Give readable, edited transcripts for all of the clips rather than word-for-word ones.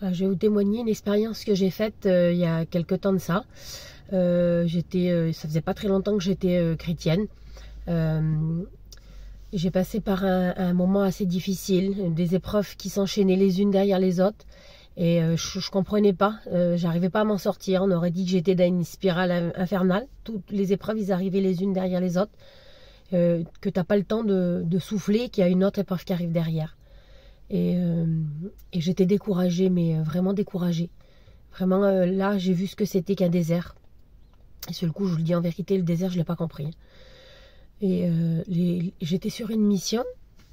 Je vais vous témoigner une expérience que j'ai faite il y a quelque temps de ça. Ça faisait pas très longtemps que j'étais chrétienne. J'ai passé par un moment assez difficile, des épreuves qui s'enchaînaient les unes derrière les autres. Et je comprenais pas, j'arrivais pas à m'en sortir. On aurait dit que j'étais dans une spirale infernale. Toutes les épreuves, ils arrivaient les unes derrière les autres. Que t'as pas le temps de souffler, qu'il y a une autre épreuve qui arrive derrière. Et j'étais découragée, mais vraiment découragée. Vraiment, là, j'ai vu ce que c'était qu'un désert. Et sur le coup, je vous le dis en vérité, le désert, je ne l'ai pas compris. Et j'étais sur une mission.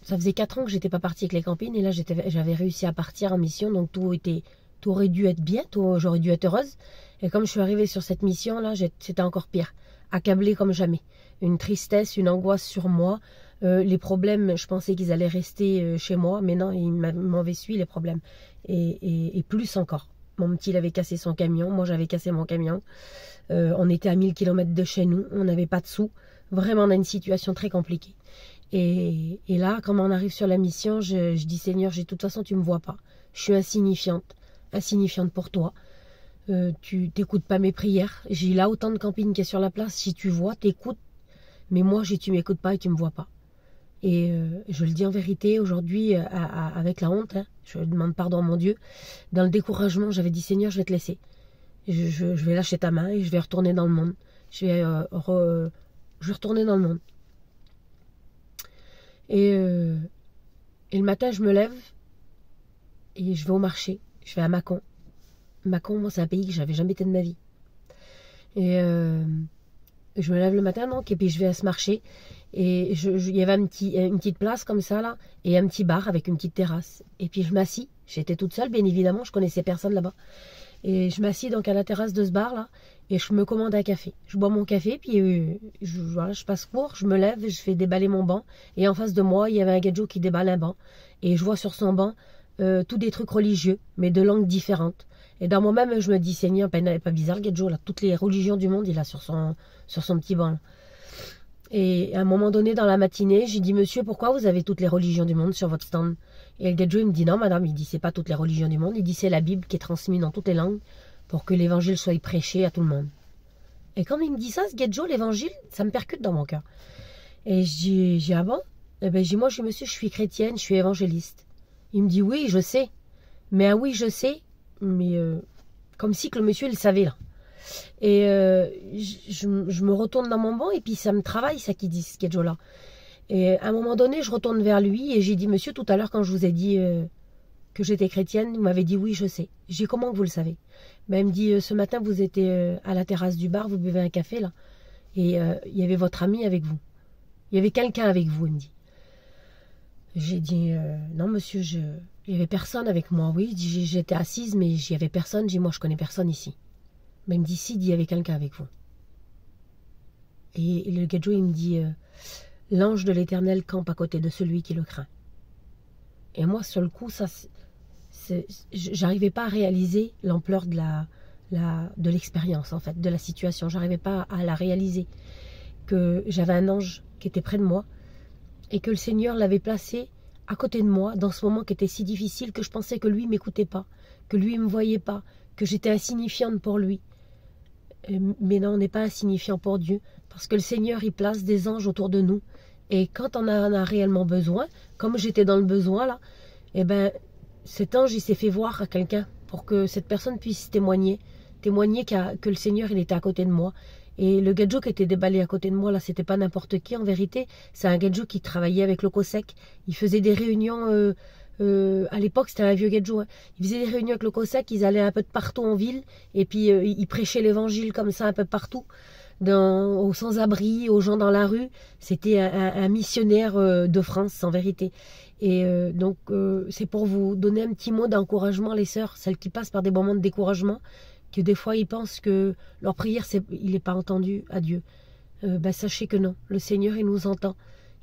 Ça faisait 4 ans que j'étais pas partie avec les campines. Et là, j'avais réussi à partir en mission. Donc, tout aurait dû être bien. J'aurais dû être heureuse. Et comme je suis arrivée sur cette mission-là, c'était encore pire. Accablée comme jamais. Une tristesse, une angoisse sur moi. Les problèmes, je pensais qu'ils allaient rester chez moi, mais non, ils m'avaient suivi les problèmes. Et plus encore. Mon petit, il avait cassé son camion, moi j'avais cassé mon camion. On était à 1000 km de chez nous, on n'avait pas de sous. Vraiment, on a une situation très compliquée. Et là, quand on arrive sur la mission, je dis, Seigneur, de toute façon, tu ne me vois pas. Je suis insignifiante pour toi. Tu n'écoutes pas mes prières. J'ai là autant de campings qu'il y a sur la place. Si tu vois, t'écoutes. Mais moi, tu ne m'écoutes pas et tu ne me vois pas. Et je le dis en vérité, aujourd'hui, avec la honte, hein, je demande pardon à mon Dieu. Dans le découragement, j'avais dit, Seigneur, je vais te laisser. Je vais lâcher ta main et je vais retourner dans le monde. Je vais retourner dans le monde. Et le matin, je me lève et je vais au marché. Je vais à Mâcon. Mâcon, moi, c'est un pays que j'avais jamais été de ma vie. Et je me lève le matin, donc, et puis je vais à ce marché. Et il y avait une petite place comme ça, là, et un petit bar avec une petite terrasse. Et puis je m'assis. J'étais toute seule, bien évidemment, je connaissais personne là-bas. Et je m'assis donc à la terrasse de ce bar-là, et je me commande un café. Je bois mon café, puis je passe court, je me lève, je fais déballer mon banc. Et en face de moi, il y avait un gadjo qui déballe un banc. Et je vois sur son banc tous des trucs religieux, mais de langues différentes. Et dans moi-même, je me dis, Seigneur, pas bizarre le gadjo, là, toutes les religions du monde, il a sur son petit banc, là. Et à un moment donné, dans la matinée, j'ai dit, monsieur, pourquoi vous avez toutes les religions du monde sur votre stand? Et le gadjo, il me dit, non, madame, il dit, c'est pas toutes les religions du monde, il dit, c'est la Bible qui est transmise dans toutes les langues pour que l'évangile soit prêché à tout le monde. Et quand il me dit ça, ce gadjo, l'évangile, ça me percute dans mon cœur. Et je dis, ah bon? Et ben, je dis, moi, monsieur, je suis chrétienne, je suis évangéliste. Il me dit, oui, je sais. Mais ah oui, je sais, mais comme si que le monsieur, il savait, là. Et je me retourne dans mon banc et puis ça me travaille, ça qui dit ce gadjo-là. Et à un moment donné, je retourne vers lui et j'ai dit, monsieur, tout à l'heure, quand je vous ai dit que j'étais chrétienne, il m'avait dit, oui, je sais. J'ai dit, comment que vous le savez? Ben, il me dit, ce matin, vous étiez à la terrasse du bar, vous buvez un café, là, et il y avait votre ami avec vous. Il y avait quelqu'un avec vous, il me dit. J'ai dit, non, monsieur, il n'y avait personne avec moi. Oui, j'étais assise, mais il n'y avait personne. J'ai dit, moi, je connais personne ici. Mais il me dit, si, il y avait quelqu'un avec vous. Et le gadjo, il me dit, l'ange de l'Éternel campe à côté de celui qui le craint. Et moi, sur le coup, j'arrivais pas à réaliser l'ampleur de l'expérience, en fait, de la situation. J'arrivais pas à la réaliser. Que j'avais un ange qui était près de moi et que le Seigneur l'avait placé à côté de moi dans ce moment qui était si difficile que je pensais que lui ne m'écoutait pas, que lui ne me voyait pas, que j'étais insignifiante pour lui. Mais non, on n'est pas insignifiant pour Dieu, parce que le Seigneur, il place des anges autour de nous. Et quand on en a réellement besoin, comme j'étais dans le besoin là, eh ben, cet ange, il s'est fait voir à quelqu'un pour que cette personne puisse témoigner que le Seigneur, il était à côté de moi. Et le gadjo qui était déballé à côté de moi, là, c'était pas n'importe qui en vérité. C'est un gadjo qui travaillait avec le COSEC. Il faisait des réunions... à l'époque, c'était un vieux gadjo. Hein. Ils faisaient des réunions avec le COSEC, ils allaient un peu de partout en ville, et puis ils prêchaient l'évangile comme ça un peu partout, aux sans-abri, aux gens dans la rue. C'était un missionnaire de France, en vérité. Et donc, c'est pour vous donner un petit mot d'encouragement, les sœurs, celles qui passent par des moments de découragement, que des fois ils pensent que leur prière, il n'est pas entendu à Dieu. Sachez que non, le Seigneur, il nous entend,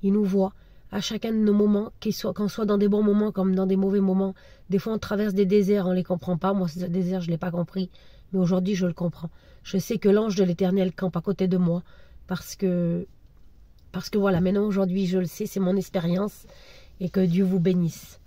il nous voit. À chacun de nos moments, qu'on soit dans des bons moments comme dans des mauvais moments. Des fois, on traverse des déserts, on ne les comprend pas. Moi, ce désert, je ne l'ai pas compris. Mais aujourd'hui, je le comprends. Je sais que l'ange de l'Éternel campe à côté de moi. Parce que voilà, maintenant, aujourd'hui, je le sais, c'est mon expérience. Et que Dieu vous bénisse.